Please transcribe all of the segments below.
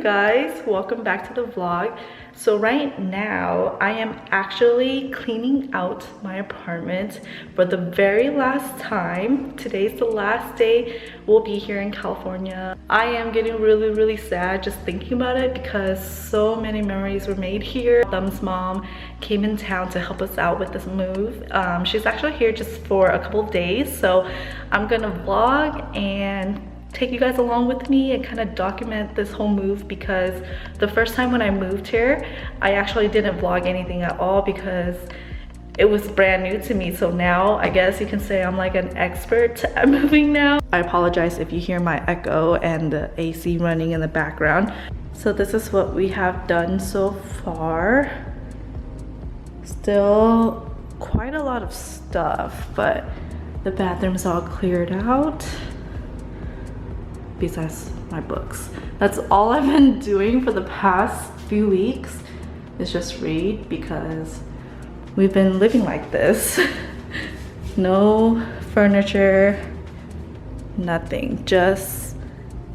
guys, welcome back to the vlog. So right now I am actually cleaning out my apartment for the very last time. Today's the last day we'll be here in California. I am getting really sad just thinking about it because so many memories were made here. Thumb's mom came in town to help us out with this move. She's actually here just for a couple of days, so I'm gonna vlog and take you guys along with me and kind of document this whole move, because the first time when I moved here I actually didn't vlog anything at all because it was brand new to me. So now I guess you can say I'm like an expert at moving now. I apologize if you hear my echo and the AC running in the background. So this is what we have done so far. Still quite a lot of stuff, but the bathroom's all cleared out. Besides my books, that's all I've been doing for the past few weeks, is just read, because we've been living like this. No furniture, nothing, just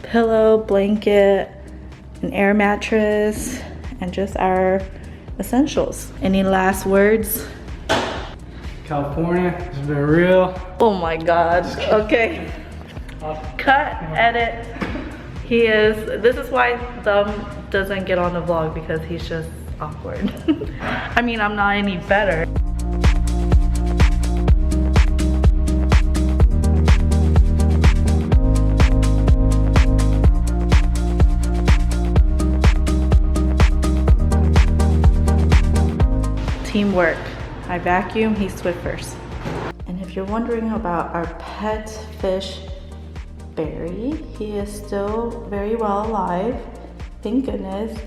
pillow, blanket, an air mattress, and just our essentials. Any last words? California has been real. Oh my god. Okay, cut, edit. This is why Thumb doesn't get on the vlog, because he's just awkward. I mean, I'm not any better. Teamwork. I vacuum, he Swifters. And if you're wondering about our pet fish, Barry, he is still very well alive, thank goodness,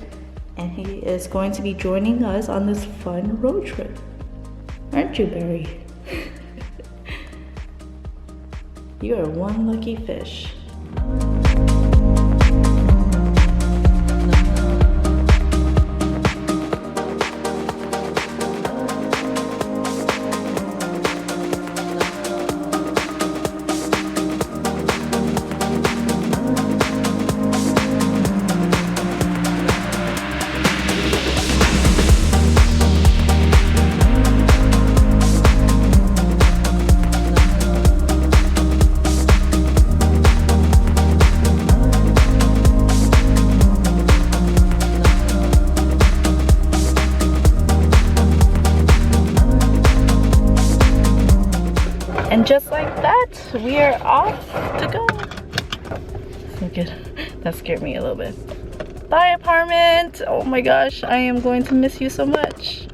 and he is going to be joining us on this fun road trip. Aren't you, Barry? You are one lucky fish. And just like that, we are off to go. Look at that, scared me a little bit. Bye, apartment. Oh my gosh, I am going to miss you so much.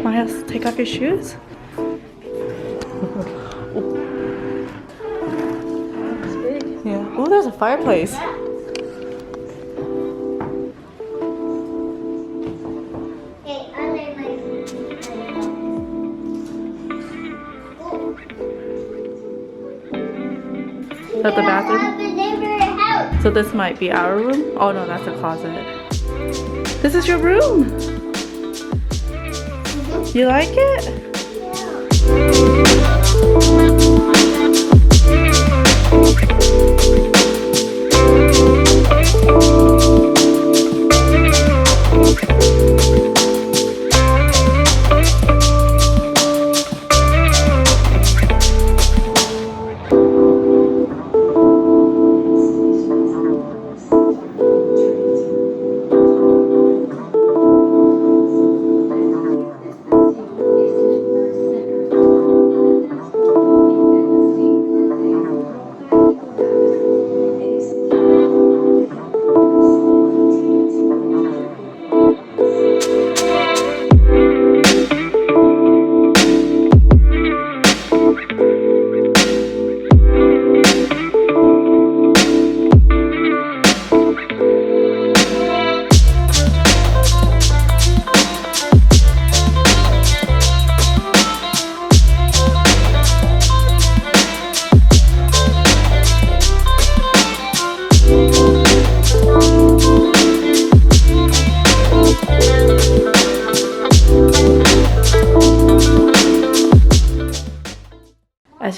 Miles, take off your shoes. Yeah. Oh, there's a fireplace. Is that the bathroom? So this might be our room? Oh no, that's a closet. This is your room? You like it?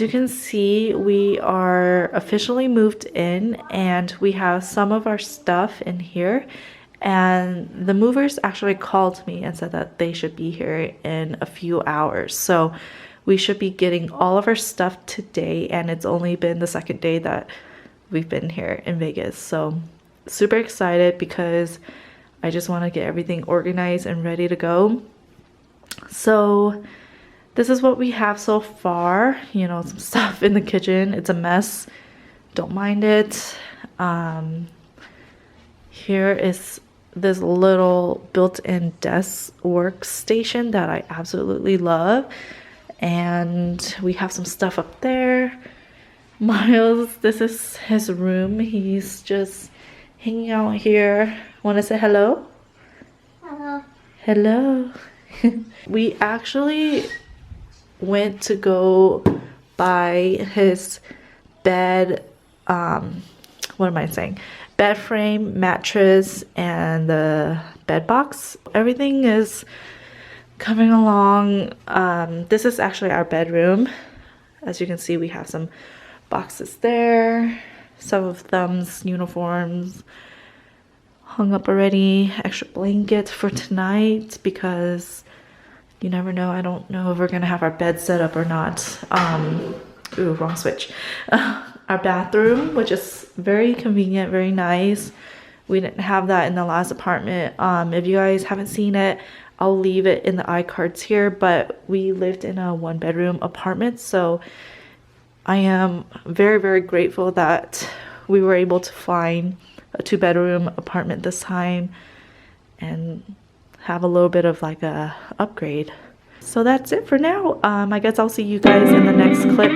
as you can see, we are officially moved in and we have some of our stuff in here. And the movers actually called me and said that they should be here in a few hours. So we should be getting all of our stuff today, and it's only been the second day that we've been here in Vegas. So super excited because I just want to get everything organized and ready to go. So this is what we have so far. You know, some stuff in the kitchen. It's a mess. Don't mind it. Here is this little built-in desk workstation that I absolutely love. And we have some stuff up there. Miles, this is his room. He's just hanging out here. Want to say hello? Hello. Hello. We actually went to go buy his bed, what am I saying? Bed frame, mattress, and the bed box. Everything is coming along. This is actually our bedroom. As you can see, we have some boxes there. Some of them's uniforms hung up already. Extra blanket for tonight because you never know. I don't know if we're gonna have our bed set up or not. Ooh, wrong switch. Our bathroom, which is very convenient, very nice. We didn't have that in the last apartment. If you guys haven't seen it, I'll leave it in the iCards here, but we lived in a 1-bedroom apartment, so I am very, very grateful that we were able to find a 2-bedroom apartment this time and have a little bit of like a upgrade. So that's it for now. I guess I'll see you guys in the next clip.